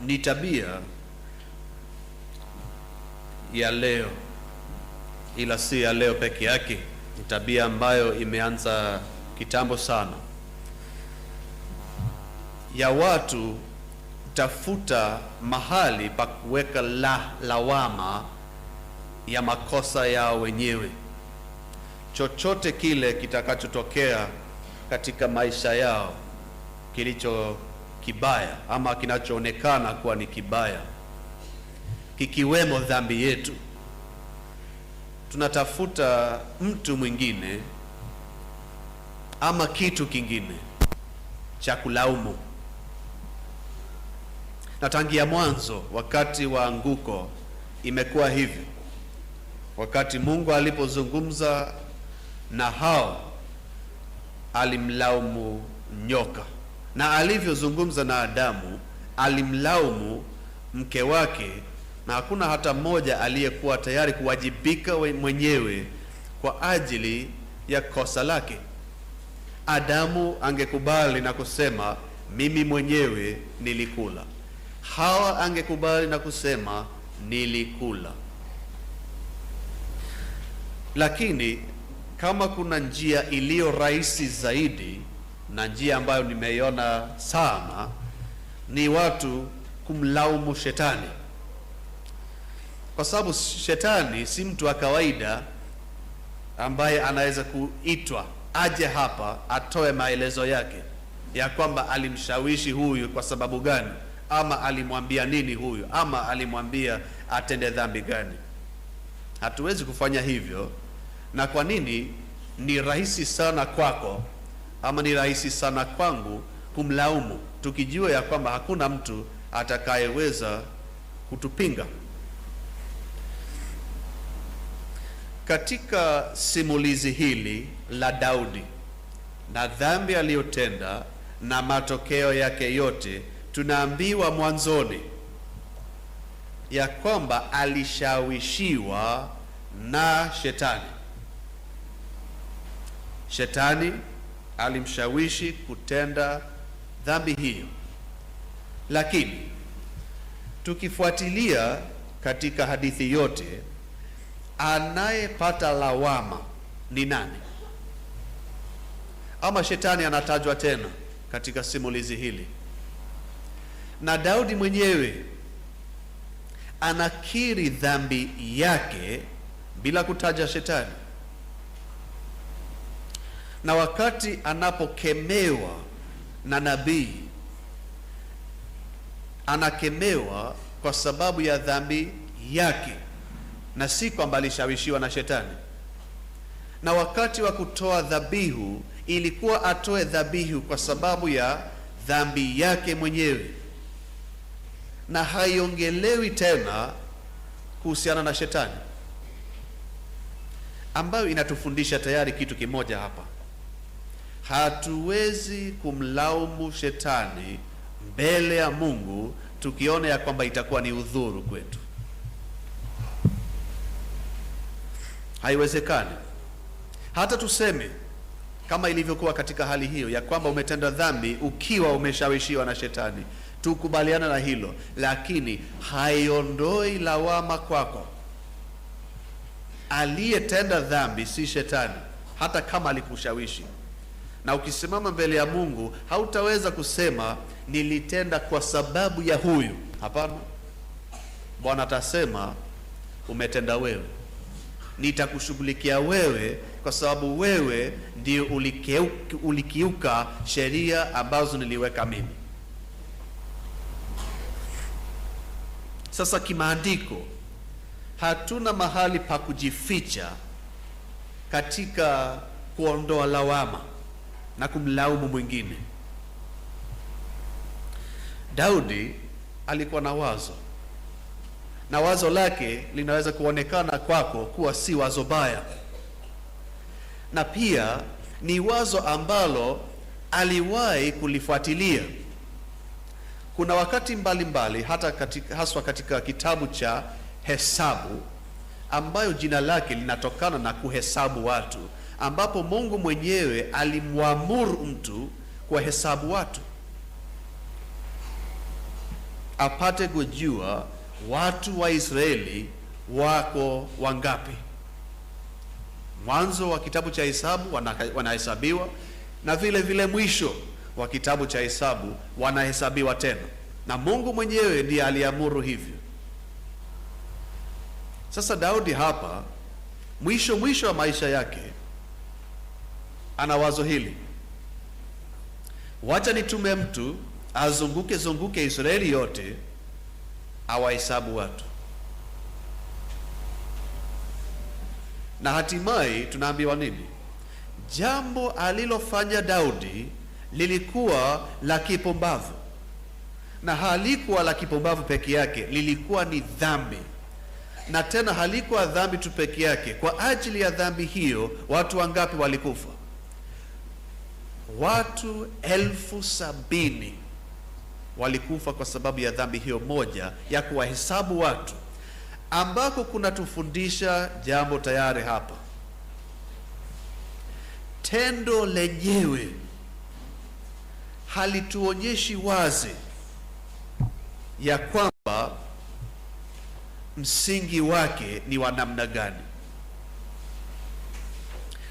ni tabia ya leo, ila si ya leo peke yake. Ni tabia ambayo imeanza kitambo sana, ya watu tafuta mahali pa kuweka lawama ya makosa yao wenyewe. Chochote kile kitakachotokea katika maisha yao kilicho kibaya ama kinachoonekana kuwa ni kibaya, kikiwemo dhambi yetu, tunatafuta mtu mwingine ama kitu kingine cha kulaumu. Na tangia mwanzo, wakati wa anguko, imekuwa hivi. Wakati Mungu alipozungumza na Hawa, alimlaumu nyoka, na alivyozungumza na Adamu alimlaumu mke wake, na hakuna hata mmoja aliyekuwa tayari kuwajibika mwenyewe kwa ajili ya kosa lake. Adamu angekubali na kusema mimi mwenyewe nilikula. Hawa angekubali na kusema nilikula. Lakini kama kuna njia iliyo rahisi zaidi, na njia ambayo nimeiona sana, ni watu kumlaumu shetani. Kwa sababu shetani si mtu wa kawaida ambaye anaweza kuitwa aje hapa atoe maelezo yake ya kwamba alimshawishi huyu kwa sababu gani, ama alimwambia nini huyu, ama alimwambia atende dhambi gani. Hatuwezi kufanya hivyo. Na kwa nini? Ni rahisi sana kwako ama ni rahisi sana kwangu kumlaumu, tukijua ya kwamba hakuna mtu atakayeweza kutupinga. Katika simulizi hili la Daudi na dhambi aliyotenda na matokeo yake yote, tunaambiwa mwanzoni ya kwamba alishawishiwa na shetani. Shetani alimshawishi kutenda dhambi hiyo. Lakini tukifuatilia katika hadithi yote, anayepata lawama ni nani? Ama shetani anatajwa tena katika simulizi hili, na Daudi mwenyewe anakiri dhambi yake bila kutaja shetani. Na wakati anapokemewa na nabii, anakemewa kwa sababu ya dhambi yake, na si kwamba alishawishiwa na shetani. Na wakati wa kutoa dhabihu, ilikuwa atoe dhabihu kwa sababu ya dhambi yake mwenyewe, na haiongelewi tena kuhusiana na shetani, ambayo inatufundisha tayari kitu kimoja hapa. Hatuwezi kumlaumu shetani mbele ya Mungu tukiona ya kwamba itakuwa ni udhuru kwetu. Haiwezekani. Hata tuseme kama ilivyokuwa katika hali hiyo ya kwamba umetenda dhambi ukiwa umeshawishiwa na shetani, tukubaliana na hilo, lakini haiondoi lawama kwako. Aliyetenda dhambi si shetani, hata kama alikushawishi. Na ukisimama mbele ya Mungu, hautaweza kusema nilitenda kwa sababu ya huyu. Hapana. Bwana atasema umetenda wewe, nitakushughulikia wewe, kwa sababu wewe ndio ulikiuka sheria ambazo niliweka mimi. Sasa kimaandiko, hatuna mahali pa kujificha katika kuondoa lawama na kumlaumu mwingine. Daudi alikuwa na wazo, na wazo lake linaweza kuonekana kwako kuwa si wazo baya, na pia ni wazo ambalo aliwahi kulifuatilia. Kuna wakati mbalimbali hata haswa katika kitabu cha Hesabu, ambayo jina lake linatokana na kuhesabu watu, ambapo Mungu mwenyewe alimwamuru mtu kuhesabu watu. apate kujua watu wa Israeli wako wangapi. Mwanzo wa kitabu cha Hesabu wanahesabiwa, na vile vile mwisho wa kitabu cha Hesabu wanahesabiwa tena, na Mungu mwenyewe ndiye aliamuru hivyo. Sasa Daudi hapa mwisho wa maisha yake ana wazo hili: wacha nitume mtu azunguke Israeli yote awahesabu watu. Na hatimaye tunaambiwa nini? Jambo alilofanya Daudi lilikuwa la kipumbavu, na halikuwa la kipumbavu peke yake, lilikuwa ni dhambi. Na tena halikuwa dhambi tu peke yake. Kwa ajili ya dhambi hiyo watu wangapi walikufa? Watu 70,000 walikufa kwa sababu ya dhambi hiyo moja ya kuwahesabu watu, ambako kunatufundisha jambo tayari hapa. Tendo lenyewe halituonyeshi wazi ya kwamba msingi wake ni wa namna gani,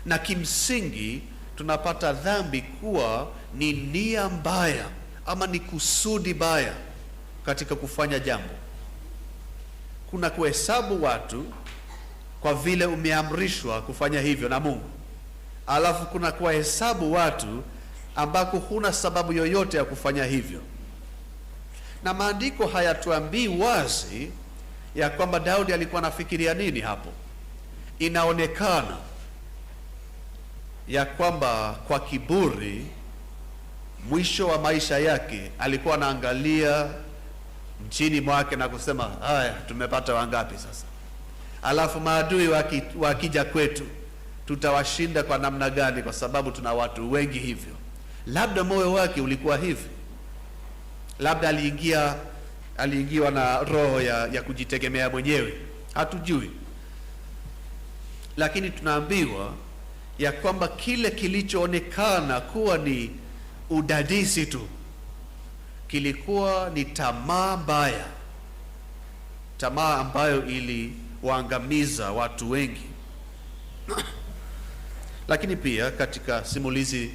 na kimsingi tunapata dhambi kuwa ni nia mbaya ama ni kusudi baya katika kufanya jambo. Kuna kuhesabu watu kwa vile umeamrishwa kufanya hivyo na Mungu, alafu kuna kuwahesabu watu ambako huna sababu yoyote ya kufanya hivyo. Na maandiko hayatuambii wazi ya kwamba Daudi alikuwa anafikiria nini hapo. Inaonekana ya kwamba kwa kiburi, mwisho wa maisha yake alikuwa anaangalia nchini mwake na kusema, haya, tumepata wangapi sasa? Alafu maadui wakija kwetu tutawashinda kwa namna gani, kwa sababu tuna watu wengi hivyo. Labda moyo wake ulikuwa hivi, labda aliingiwa na roho ya kujitegemea mwenyewe, hatujui. Lakini tunaambiwa ya kwamba kile kilichoonekana kuwa ni udadisi tu kilikuwa ni tamaa mbaya, tamaa ambayo iliwaangamiza watu wengi. Lakini pia katika simulizi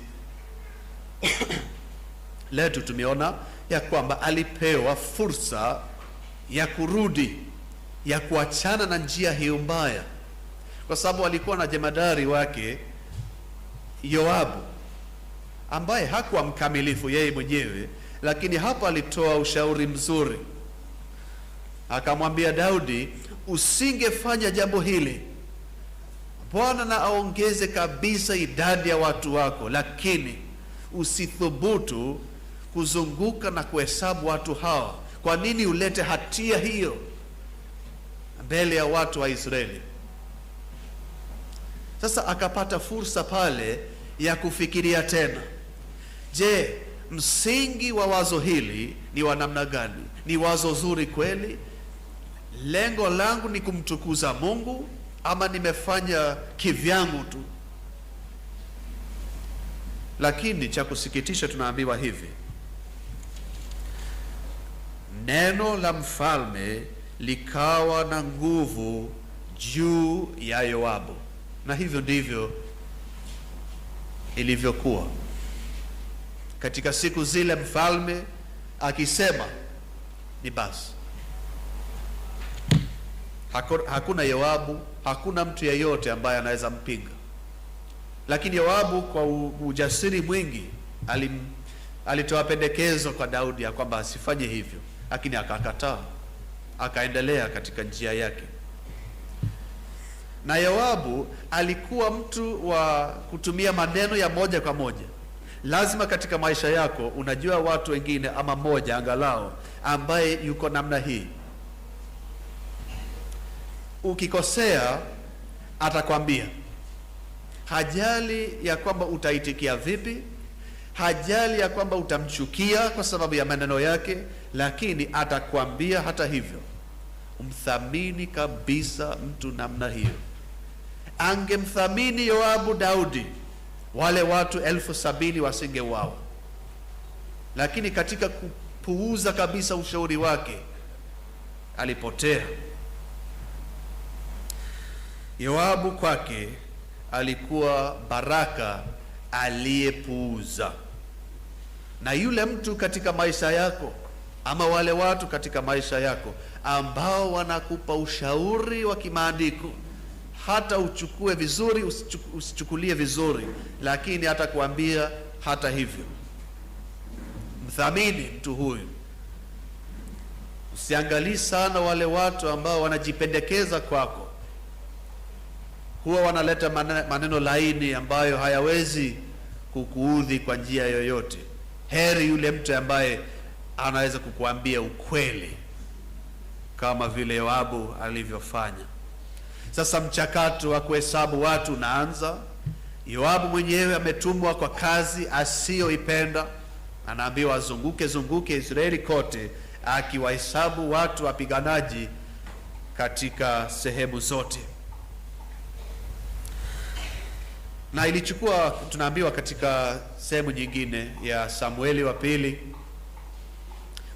letu tumeona ya kwamba alipewa fursa ya kurudi, ya kuachana na njia hiyo mbaya, kwa sababu alikuwa na jemadari wake Yoabu ambaye hakuwa mkamilifu yeye mwenyewe, lakini hapa alitoa ushauri mzuri. Akamwambia Daudi, usingefanya jambo hili, Bwana na aongeze kabisa idadi ya watu wako, lakini usithubutu kuzunguka na kuhesabu watu hawa. Kwa nini ulete hatia hiyo mbele ya watu wa Israeli? Sasa akapata fursa pale ya kufikiria tena. Je, msingi wa wazo hili ni wa namna gani? Ni wazo zuri kweli? Lengo langu ni kumtukuza Mungu ama nimefanya kivyangu tu? Lakini cha kusikitisha tunaambiwa hivi: neno la mfalme likawa na nguvu juu ya Yoabu. Na hivyo ndivyo ilivyokuwa katika siku zile, mfalme akisema ni basi. Hakuna Yoabu, hakuna mtu yeyote ambaye anaweza mpinga. Lakini Yoabu kwa ujasiri mwingi alitoa pendekezo kwa Daudi ya kwamba asifanye hivyo, lakini akakataa, akaendelea katika njia yake. Na Yoabu alikuwa mtu wa kutumia maneno ya moja kwa moja. Lazima katika maisha yako unajua watu wengine ama moja angalau ambaye yuko namna hii. Ukikosea atakwambia, hajali ya kwamba utaitikia vipi, hajali ya kwamba utamchukia kwa sababu ya maneno yake, lakini atakwambia hata hivyo. Umthamini kabisa mtu namna hiyo. Angemthamini Yoabu Daudi, wale watu 70,000 wasingeuawa. Lakini katika alipuuza kabisa ushauri wake, alipotea. Yoabu kwake alikuwa baraka aliyepuuza. Na yule mtu katika maisha yako, ama wale watu katika maisha yako ambao wanakupa ushauri wa kimaandiko, hata uchukue vizuri usichukulie vizuri, lakini hata kuambia hata hivyo, mthamini mtu huyu. Usiangalii sana wale watu ambao wanajipendekeza kwako, huwa wanaleta maneno laini ambayo hayawezi kukuudhi kwa njia yoyote. Heri yule mtu ambaye anaweza kukuambia ukweli kama vile Yoabu alivyofanya. Sasa mchakato wa kuhesabu watu unaanza. Yoabu mwenyewe ametumwa kwa kazi asiyoipenda, anaambiwa zunguke Israeli kote akiwahesabu watu wapiganaji katika sehemu zote. Na ilichukua, tunaambiwa katika sehemu nyingine ya Samueli wa pili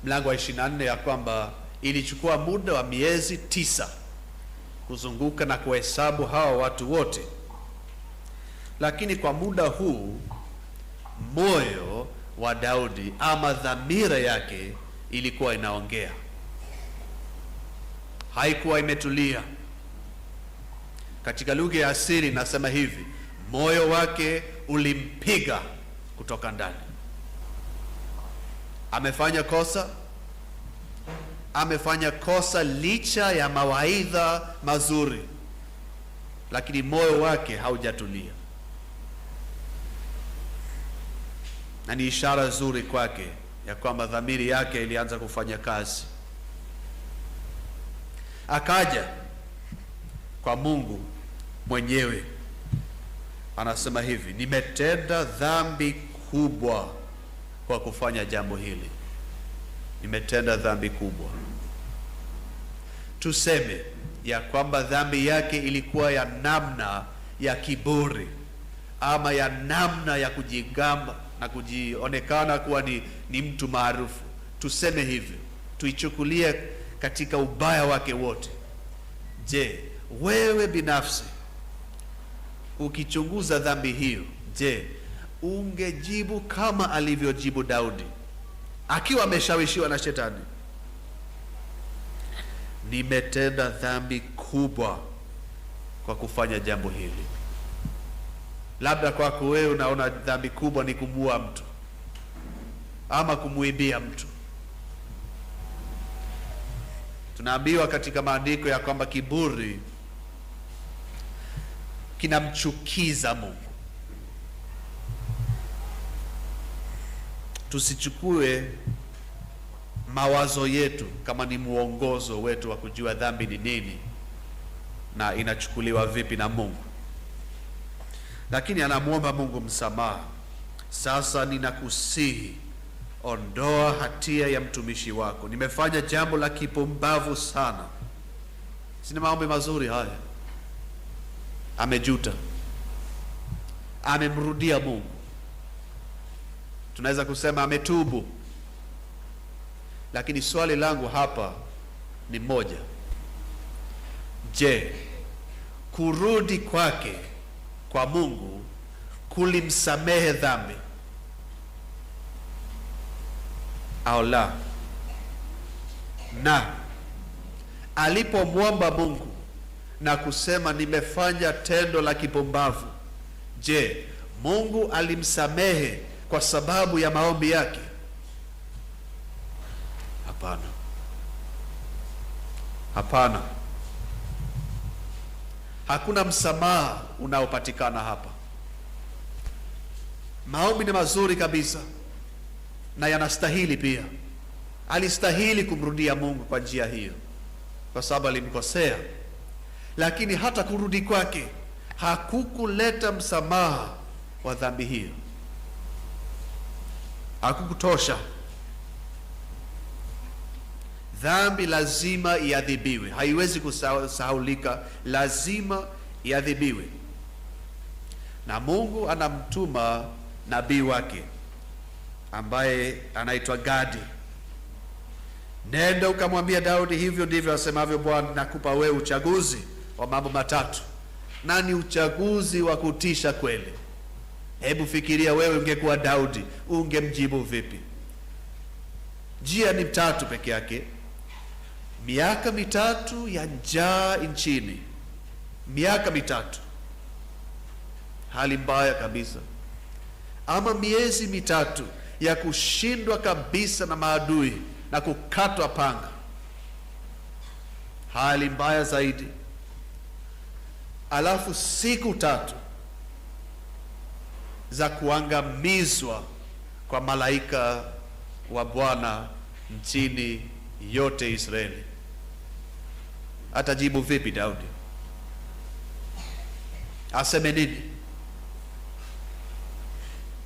mlango wa 24 ya kwamba ilichukua muda wa miezi 9 kuzunguka na kuhesabu hao watu wote. Lakini kwa muda huu moyo wa Daudi ama dhamira yake ilikuwa inaongea, haikuwa imetulia. Katika lugha ya asili nasema hivi: moyo wake ulimpiga kutoka ndani. Amefanya kosa licha ya mawaidha mazuri, lakini moyo wake haujatulia, na ni ishara nzuri kwake ya kwamba dhamiri yake ilianza kufanya kazi. Akaja kwa Mungu mwenyewe, anasema hivi: nimetenda dhambi kubwa kwa kufanya jambo hili, nimetenda dhambi kubwa. Tuseme ya kwamba dhambi yake ilikuwa ya namna ya kiburi, ama ya namna ya kujigamba na kujionekana kuwa ni mtu maarufu. Tuseme hivyo, tuichukulie katika ubaya wake wote. Je, wewe binafsi ukichunguza dhambi hiyo, je, ungejibu kama alivyojibu Daudi akiwa ameshawishiwa na shetani? Nimetenda dhambi kubwa kwa kufanya jambo hili. Labda kwako wewe unaona dhambi kubwa ni kumuua mtu ama kumuibia mtu. Tunaambiwa katika maandiko ya kwamba kiburi kinamchukiza Mungu. Tusichukue mawazo yetu kama ni mwongozo wetu wa kujua dhambi ni nini na inachukuliwa vipi na Mungu. Lakini anamwomba Mungu msamaha. Sasa ninakusihi, ondoa hatia ya mtumishi wako, nimefanya jambo la kipumbavu sana. Sina maombi mazuri haya. Amejuta, amemrudia Mungu. Tunaweza kusema ametubu. Lakini swali langu hapa ni moja: je, kurudi kwake kwa Mungu kulimsamehe dhambi au la? Na alipomwomba Mungu na kusema nimefanya tendo la kipumbavu, je, Mungu alimsamehe kwa sababu ya maombi yake? Hapana. Hapana. Hakuna msamaha unaopatikana hapa. Maombi ni mazuri kabisa na yanastahili pia. Alistahili kumrudia Mungu kwa njia hiyo kwa sababu alimkosea, lakini hata kurudi kwake hakukuleta msamaha wa dhambi hiyo. Hakukutosha. Dhambi lazima iadhibiwe, haiwezi kusahaulika, lazima iadhibiwe. Na Mungu anamtuma nabii wake ambaye anaitwa Gadi nenda ukamwambia Daudi, hivyo ndivyo asemavyo Bwana, nakupa wewe uchaguzi wa mambo matatu, na ni uchaguzi wa kutisha kweli. Hebu fikiria wewe ungekuwa Daudi, ungemjibu vipi? Njia ni tatu peke yake: miaka mitatu ya njaa nchini, miaka mitatu hali mbaya kabisa, ama miezi mitatu ya kushindwa kabisa na maadui na kukatwa panga, hali mbaya zaidi, alafu siku tatu za kuangamizwa kwa malaika wa Bwana nchini yote Israeli. Atajibu vipi Daudi? Aseme nini?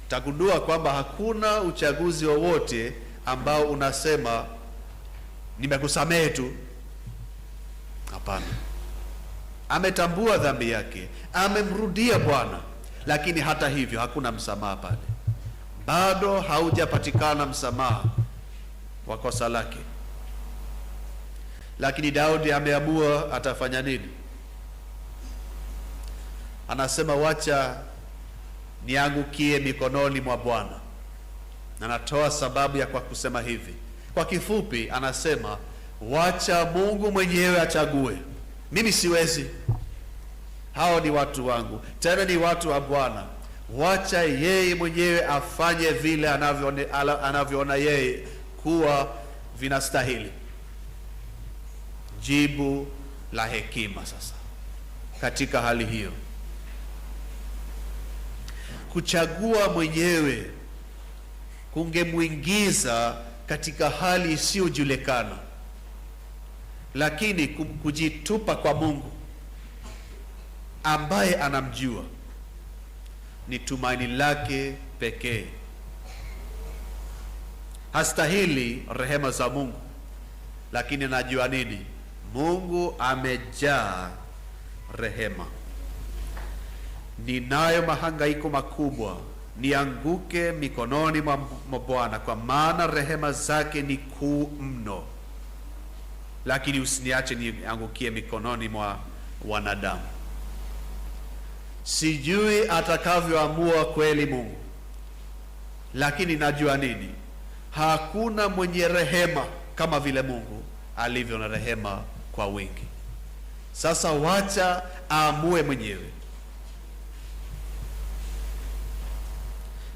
Tagundua kwamba hakuna uchaguzi wowote ambao unasema nimekusamehe tu. Hapana. Ametambua dhambi yake, amemrudia Bwana, lakini hata hivyo hakuna msamaha pale. Bado haujapatikana msamaha wa kosa lake. Lakini Daudi ameamua atafanya nini? Anasema wacha niangukie mikononi mwa Bwana. Na anatoa sababu ya kwa kusema hivi. Kwa kifupi anasema wacha Mungu mwenyewe achague. Mimi siwezi. Hao ni watu wangu, tena ni watu wa Bwana. Wacha yeye mwenyewe afanye vile anavyoona yeye kuwa vinastahili. Jibu la hekima sasa katika hali hiyo. Kuchagua mwenyewe kungemwingiza katika hali isiyojulikana, lakini kujitupa kwa Mungu ambaye anamjua ni tumaini lake pekee. Hastahili rehema za Mungu, lakini najua nini? Mungu amejaa rehema. Ninayo mahangaiko makubwa, nianguke mikononi mwa Bwana, kwa maana rehema zake ni kuu mno, lakini usiniache niangukie mikononi mwa wanadamu. Sijui atakavyoamua kweli Mungu, lakini najua nini? Hakuna mwenye rehema kama vile Mungu alivyo na rehema kwa wingi. Sasa wacha aamue mwenyewe,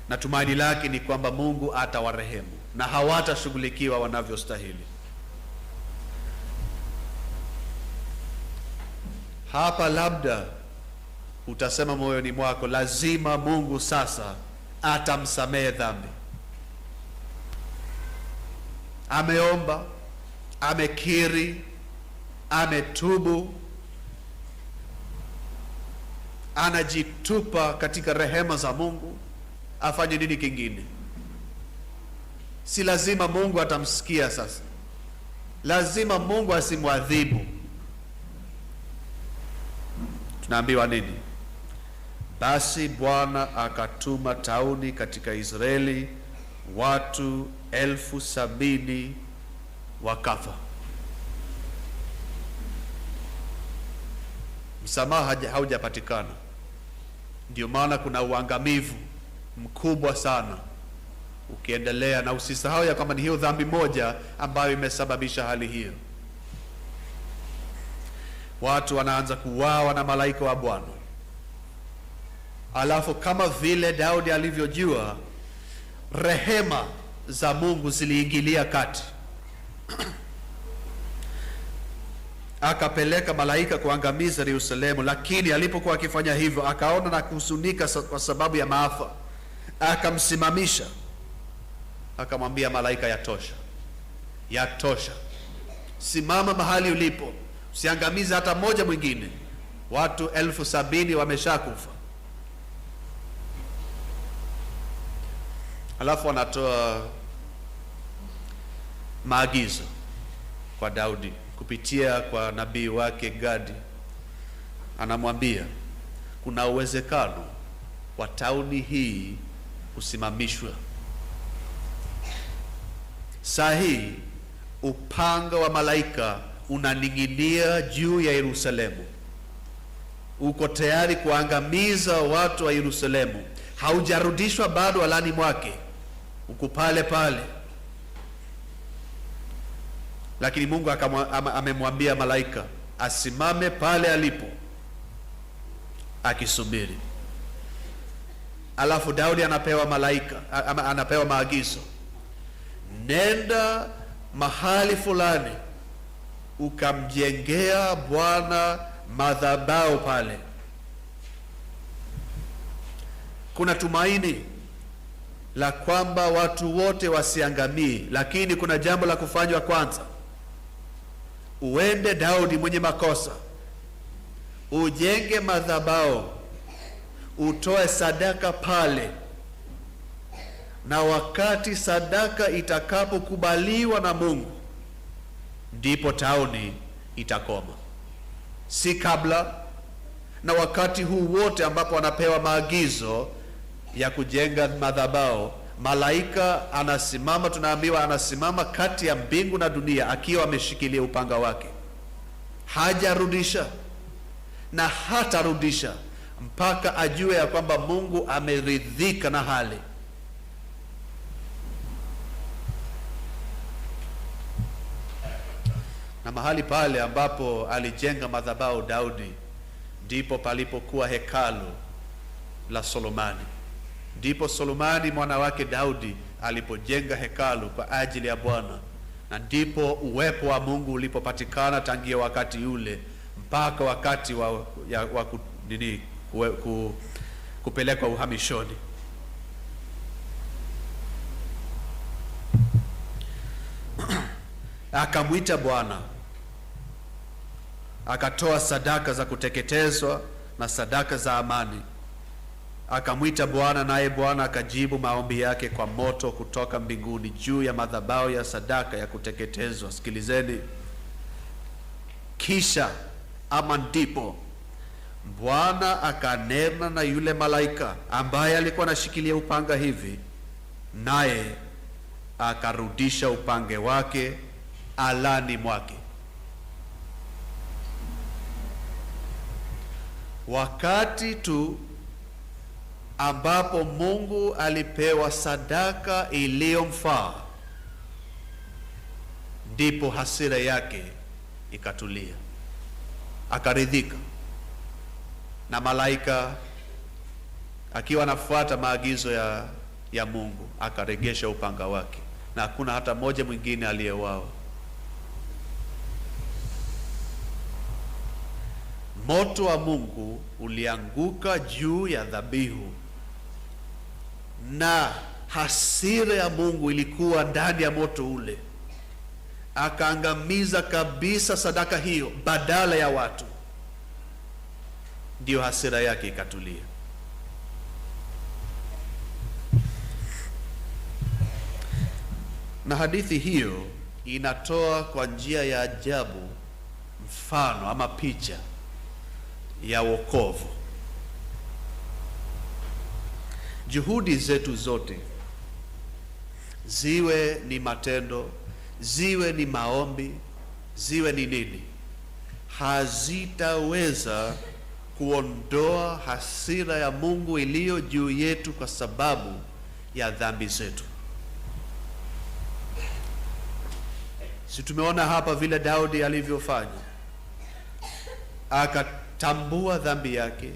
na tumaini lake ni kwamba Mungu atawarehemu na hawatashughulikiwa wanavyostahili. Hapa labda utasema moyoni mwako, lazima Mungu sasa atamsamehe dhambi. Ameomba, amekiri, ametubu, anajitupa katika rehema za Mungu. Afanye nini kingine? Si lazima Mungu atamsikia sasa. Lazima Mungu asimwadhibu. Tunaambiwa nini? Basi Bwana akatuma tauni katika Israeli, watu 70,000 wakafa. Msamaha haujapatikana. Ndio maana kuna uangamivu mkubwa sana ukiendelea, na usisahau ya kwamba ni hiyo dhambi moja ambayo imesababisha hali hiyo. Watu wanaanza kuuawa na malaika wa Bwana. Alafu kama vile Daudi alivyojua, rehema za Mungu ziliingilia kati. Akapeleka malaika kuangamiza Yerusalemu, lakini alipokuwa akifanya hivyo akaona na kuhuzunika kwa sababu ya maafa. Akamsimamisha, akamwambia malaika, yatosha, yatosha, simama mahali ulipo, usiangamize hata mmoja mwingine. Watu 70,000 wameshakufa. Alafu anatoa maagizo kwa Daudi kupitia kwa nabii wake Gadi. Anamwambia kuna uwezekano wa tauni hii kusimamishwa. Saa hii upanga wa malaika unaning'inia juu ya Yerusalemu, uko tayari kuangamiza watu wa Yerusalemu. Haujarudishwa bado alani mwake, uko pale pale. Lakini Mungu amemwambia malaika asimame pale alipo akisubiri. Alafu Daudi anapewa maagizo, nenda mahali fulani ukamjengea Bwana madhabahu pale. Kuna tumaini la kwamba watu wote wasiangamii, lakini kuna jambo la kufanywa kwanza. Uende Daudi mwenye makosa, ujenge madhabahu, utoe sadaka pale, na wakati sadaka itakapokubaliwa na Mungu, ndipo tauni itakoma, si kabla. Na wakati huu wote ambapo anapewa maagizo ya kujenga madhabahu, malaika anasimama, tunaambiwa anasimama kati ya mbingu na dunia akiwa ameshikilia upanga wake. Hajarudisha na hatarudisha mpaka ajue ya kwamba Mungu ameridhika na hali. Na mahali pale ambapo alijenga madhabahu Daudi, ndipo palipokuwa hekalu la Solomoni. Ndipo Solomoni mwana wake Daudi alipojenga hekalu kwa ajili ya Bwana, na ndipo uwepo wa Mungu ulipopatikana tangia wakati ule mpaka wakati wa kupelekwa uhamishoni. Akamwita Bwana, akatoa sadaka za kuteketezwa na sadaka za amani. Akamwita Bwana, naye Bwana akajibu maombi yake kwa moto kutoka mbinguni juu ya madhabahu ya sadaka ya kuteketezwa. Sikilizeni. Kisha ama ndipo Bwana akanena na yule malaika ambaye alikuwa anashikilia upanga hivi, naye akarudisha upanga wake alani mwake. Wakati tu ambapo Mungu alipewa sadaka iliyomfaa, ndipo hasira yake ikatulia, akaridhika. Na malaika akiwa anafuata maagizo ya Mungu akaregesha upanga wake, na hakuna hata mmoja mwingine aliyeuawa. Moto wa Mungu ulianguka juu ya dhabihu, na hasira ya Mungu ilikuwa ndani ya moto ule, akaangamiza kabisa sadaka hiyo badala ya watu. Ndiyo hasira yake ikatulia. Na hadithi hiyo inatoa kwa njia ya ajabu mfano ama picha ya wokovu. Juhudi zetu zote, ziwe ni matendo, ziwe ni maombi, ziwe ni nini, hazitaweza kuondoa hasira ya Mungu iliyo juu yetu kwa sababu ya dhambi zetu. Si tumeona hapa vile Daudi alivyofanya, akatambua dhambi yake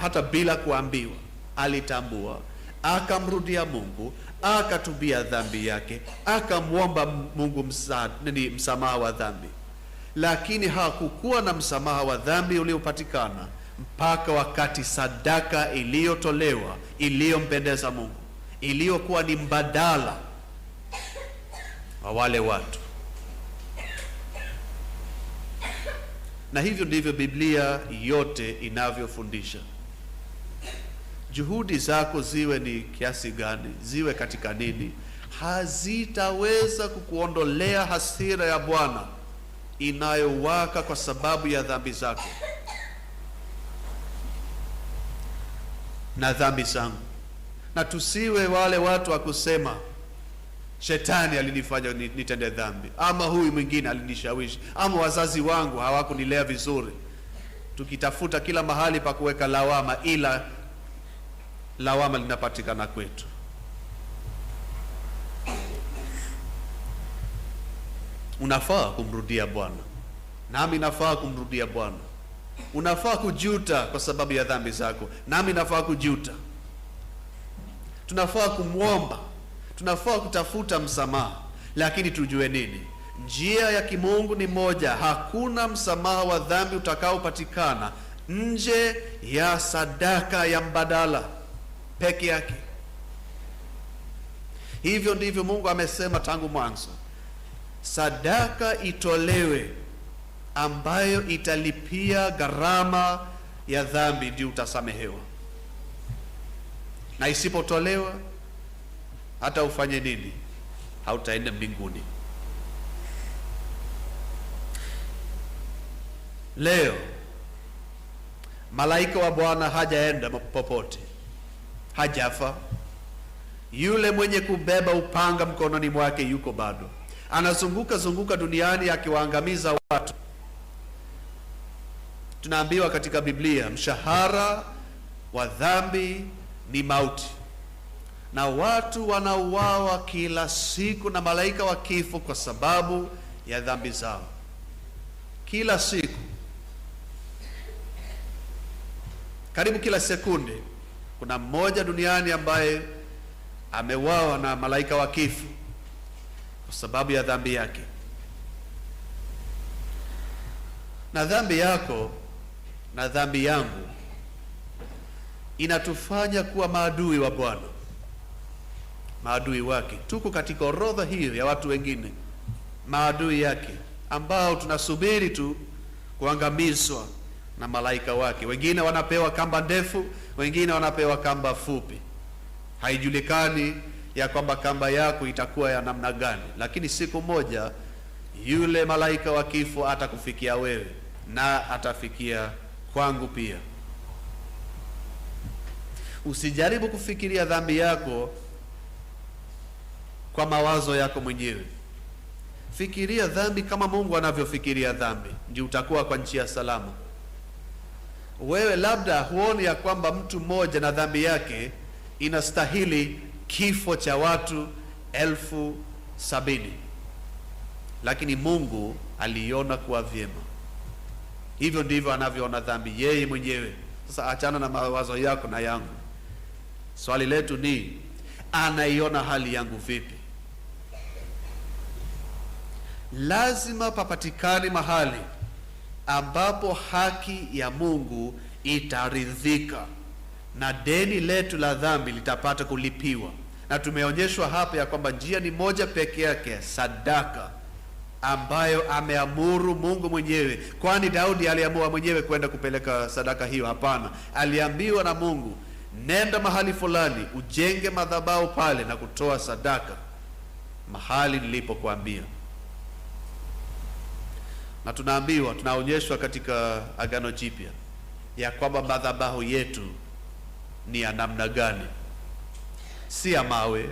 hata bila kuambiwa. Alitambua, akamrudia Mungu, akatubia dhambi yake, akamwomba Mungu msamaha wa dhambi. Lakini hakukuwa na msamaha wa dhambi uliopatikana mpaka wakati sadaka iliyotolewa iliyompendeza Mungu, iliyokuwa ni mbadala wa wale watu. Na hivyo ndivyo Biblia yote inavyofundisha. Juhudi zako ziwe ni kiasi gani, ziwe katika nini, hazitaweza kukuondolea hasira ya Bwana inayowaka kwa sababu ya dhambi zako na dhambi zangu. Na tusiwe wale watu wa kusema shetani alinifanya nitende dhambi, ama huyu mwingine alinishawishi, ama wazazi wangu hawakunilea vizuri, tukitafuta kila mahali pa kuweka lawama, ila lawama linapatikana kwetu. Unafaa kumrudia Bwana, nami nafaa kumrudia Bwana. Unafaa kujuta kwa sababu ya dhambi zako, nami nafaa kujuta. Tunafaa kumwomba, tunafaa kutafuta msamaha, lakini tujue nini? Njia ya kimungu ni moja. Hakuna msamaha wa dhambi utakaopatikana nje ya sadaka ya mbadala peke yake. Hivyo ndivyo Mungu amesema tangu mwanzo, sadaka itolewe ambayo italipia gharama ya dhambi, ndio utasamehewa. Na isipotolewa, hata ufanye nini, hautaenda mbinguni. Leo malaika wa Bwana hajaenda popote, hajafa. Yule mwenye kubeba upanga mkononi mwake yuko bado, anazunguka duniani akiwaangamiza watu. Tunaambiwa katika Biblia, mshahara wa dhambi ni mauti, na watu wanauawa kila siku na malaika wa kifo kwa sababu ya dhambi zao. Kila siku, karibu kila sekunde, kuna mmoja duniani ambaye ameuawa na malaika wa kifo kwa sababu ya dhambi yake. Na dhambi yako na dhambi yangu inatufanya kuwa maadui wa Bwana, maadui wake. Tuko katika orodha hiyo ya watu wengine, maadui yake, ambao tunasubiri tu kuangamizwa na malaika wake. Wengine wanapewa kamba ndefu, wengine wanapewa kamba fupi. Haijulikani ya kwamba kamba yako itakuwa ya namna gani, lakini siku moja yule malaika wa kifo atakufikia wewe, na atafikia kwangu pia. Usijaribu kufikiria dhambi yako kwa mawazo yako mwenyewe. Fikiria dhambi kama Mungu anavyofikiria dhambi, ndio utakuwa kwa njia salama. Wewe labda huoni ya kwamba mtu mmoja na dhambi yake inastahili kifo cha watu 70,000, lakini Mungu aliona kuwa vyema. Hivyo ndivyo anavyoona dhambi yeye mwenyewe. Sasa achana na mawazo yako na yangu. Swali letu ni, anaiona hali yangu vipi? Lazima papatikane mahali ambapo haki ya Mungu itaridhika na deni letu la dhambi litapata kulipiwa. Na tumeonyeshwa hapa ya kwamba njia ni moja peke yake, sadaka ambayo ameamuru Mungu mwenyewe. Kwani Daudi aliamua mwenyewe kwenda kupeleka sadaka hiyo? Hapana, aliambiwa na Mungu, nenda mahali fulani ujenge madhabahu pale na kutoa sadaka mahali nilipokuambia. Na tunaambiwa, tunaonyeshwa katika Agano Jipya ya kwamba madhabahu yetu ni ya namna gani? Si ya mawe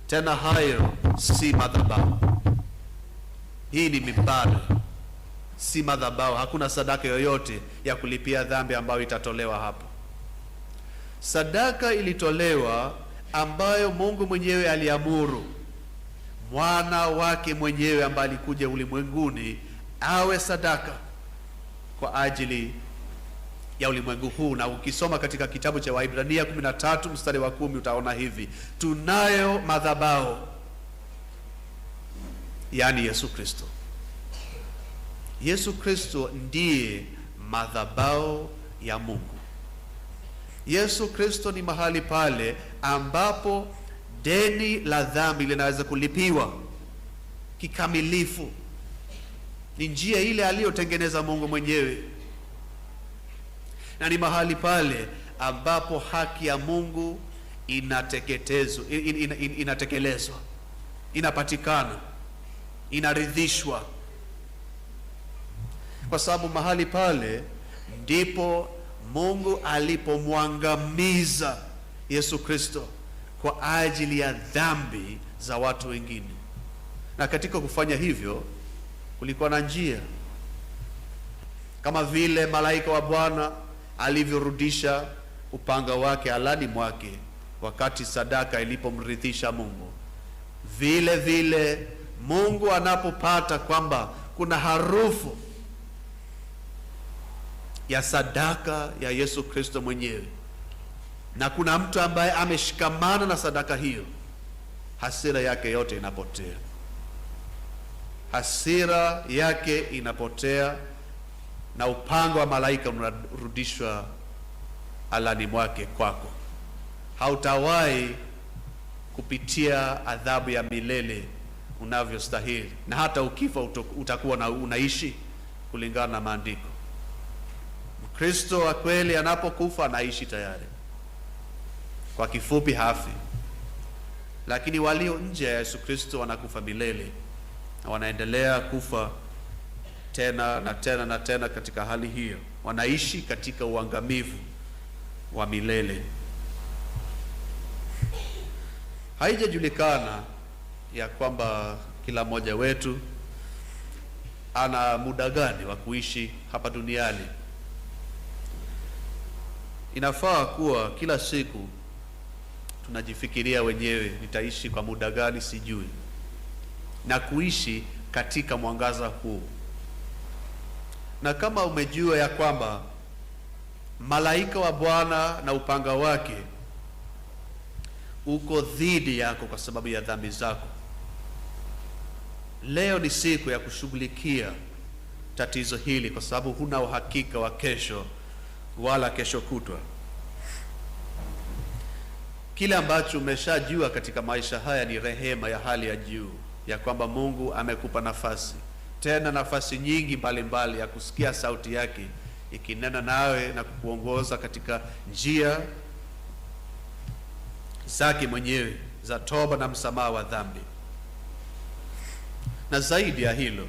tena, hayo si madhabahu. Hii ni mimbari, si madhabahu. Hakuna sadaka yoyote ya kulipia dhambi ambayo itatolewa hapo. Sadaka ilitolewa ambayo Mungu mwenyewe aliamuru mwana wake mwenyewe ambaye alikuja ulimwenguni awe sadaka kwa ajili ya ulimwengu huu. Na ukisoma katika kitabu cha Waibrania 13 mstari wa 10 utaona hivi, tunayo madhabahu, yani Yesu Kristo. Yesu Kristo ndiye madhabahu ya Mungu. Yesu Kristo ni mahali pale ambapo deni la dhambi linaweza kulipiwa kikamilifu. Ni njia ile aliyotengeneza Mungu mwenyewe, na ni mahali pale ambapo haki ya Mungu inatekelezwa, inapatikana, inaridhishwa, kwa sababu mahali pale ndipo Mungu alipomwangamiza Yesu Kristo kwa ajili ya dhambi za watu wengine. Na katika kufanya hivyo kulikuwa na njia, kama vile malaika wa Bwana alivyorudisha upanga wake alani mwake wakati sadaka ilipomridhisha Mungu, vile vile Mungu anapopata kwamba kuna harufu ya sadaka ya Yesu Kristo mwenyewe, na kuna mtu ambaye ameshikamana na sadaka hiyo, hasira yake yote inapotea. Hasira yake inapotea na upanga wa malaika unarudishwa alani mwake kwako. Hautawahi kupitia adhabu ya milele unavyostahili, na hata ukifa utakuwa unaishi kulingana na maandiko. Mkristo wa kweli anapokufa anaishi tayari. Kwa kifupi, hafi. Lakini walio nje ya Yesu Kristo wanakufa milele, na wanaendelea kufa tena na tena na tena. Katika hali hiyo wanaishi katika uangamivu wa milele. Haijajulikana ya kwamba kila mmoja wetu ana muda gani wa kuishi hapa duniani. Inafaa kuwa kila siku tunajifikiria wenyewe, nitaishi kwa muda gani sijui, na kuishi katika mwangaza huu. Na kama umejua ya kwamba malaika wa Bwana na upanga wake uko dhidi yako kwa sababu ya dhambi zako, leo ni siku ya kushughulikia tatizo hili, kwa sababu huna uhakika wa kesho wala kesho kutwa. Kile ambacho umeshajua katika maisha haya ni rehema ya hali ya juu, ya kwamba Mungu amekupa nafasi, tena nafasi nyingi mbalimbali ya kusikia sauti yake ikinena nawe na kukuongoza katika njia zake mwenyewe za toba na msamaha wa dhambi. Na zaidi ya hilo,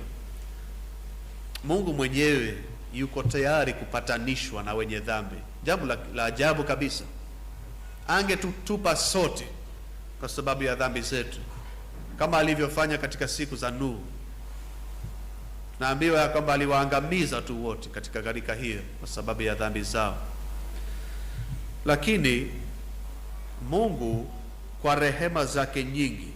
Mungu mwenyewe yuko tayari kupatanishwa na wenye dhambi. Jambo la ajabu kabisa. Angetutupa sote kwa sababu ya dhambi zetu, kama alivyofanya katika siku za Nuhu. Naambiwa ya kwamba aliwaangamiza tu wote katika gharika hiyo kwa sababu ya dhambi zao. Lakini Mungu kwa rehema zake nyingi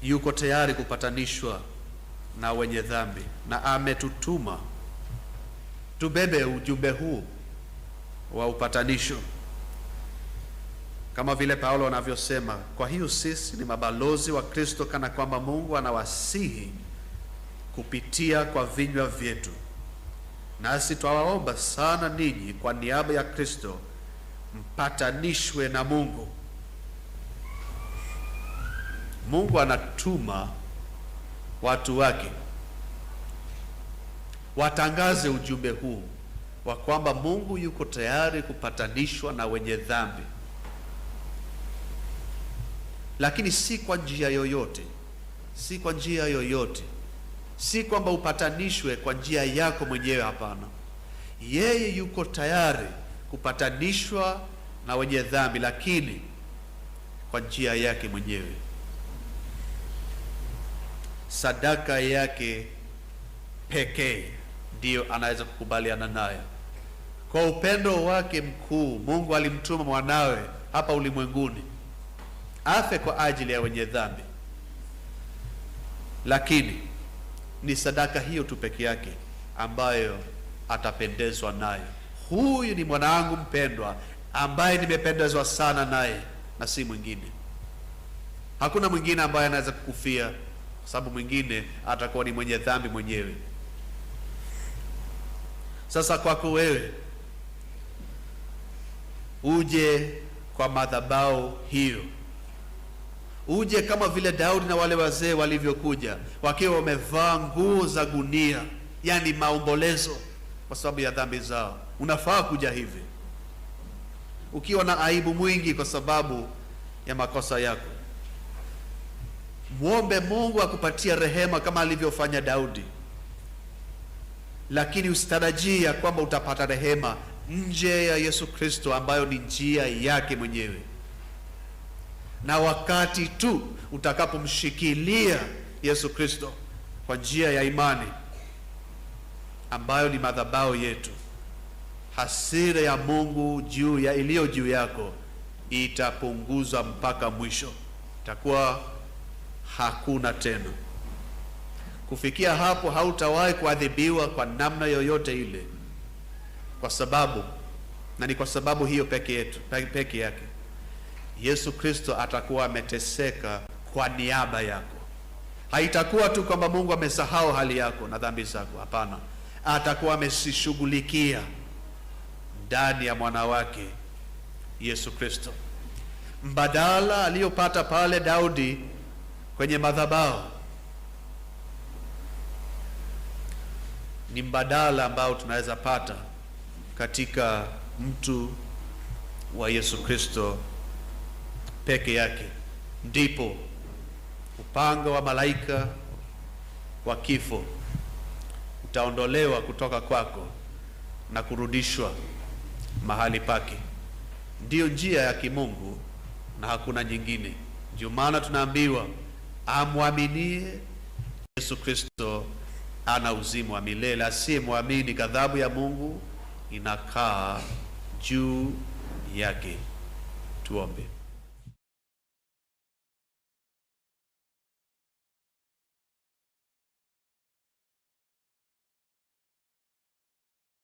yuko tayari kupatanishwa na wenye dhambi, na ametutuma tubebe ujumbe huu wa upatanisho, kama vile Paulo anavyosema, kwa hiyo sisi ni mabalozi wa Kristo, kana kwamba Mungu anawasihi kupitia kwa vinywa vyetu. Nasi twawaomba sana ninyi kwa niaba ya Kristo, mpatanishwe na Mungu. Mungu anatuma watu wake watangaze ujumbe huu wa kwamba Mungu yuko tayari kupatanishwa na wenye dhambi, lakini si kwa njia yoyote, si kwa njia yoyote, si kwamba upatanishwe kwa njia yako mwenyewe. Hapana, yeye yuko tayari kupatanishwa na wenye dhambi, lakini kwa njia yake mwenyewe. Sadaka yake pekee ndiyo anaweza kukubaliana nayo. Kwa upendo wake mkuu, Mungu alimtuma mwanawe hapa ulimwenguni afe kwa ajili ya wenye dhambi, lakini ni sadaka hiyo tu peke yake ambayo atapendezwa nayo. Huyu ni mwanangu mpendwa ambaye nimependezwa sana naye, na si mwingine. Hakuna mwingine ambaye anaweza kukufia, kwa sababu mwingine atakuwa ni mwenye dhambi mwenyewe. Sasa kwako wewe, uje kwa madhabahu hiyo, uje kama vile Daudi na wale wazee walivyokuja wakiwa wamevaa nguo za gunia, yani maombolezo kwa sababu ya dhambi zao. Unafaa kuja hivi ukiwa na aibu mwingi kwa sababu ya makosa yako. Muombe Mungu akupatie rehema kama alivyofanya Daudi, lakini usitarajie ya kwamba utapata rehema nje ya Yesu Kristo, ambayo ni njia yake mwenyewe. na wakati tu utakapomshikilia Yesu Kristo kwa njia ya imani ambayo ni madhabahu yetu, hasira ya Mungu iliyo juu yako itapunguzwa mpaka mwisho. Itakuwa hakuna tena. Kufikia hapo hautawahi kuadhibiwa kwa namna yoyote ile, kwa sababu, na ni kwa sababu hiyo peke yake, Yesu Kristo atakuwa ameteseka kwa niaba yako. Haitakuwa tu kwamba Mungu amesahau hali yako na dhambi zako. Hapana, atakuwa amesishughulikia ndani ya mwana wake Yesu Kristo. Mbadala aliyopata pale Daudi kwenye madhabahu ni mbadala ambao tunaweza pata katika mtu wa Yesu Kristo peke yake. Ndipo upanga wa malaika wa kifo utaondolewa kutoka kwako na kurudishwa mahali pake. Ndiyo njia ya kimungu na hakuna nyingine. Ndio maana tunaambiwa amwaminie Yesu Kristo ana uzima wa milele, asiyemwamini ghadhabu ya Mungu inakaa juu yake. Tuombe.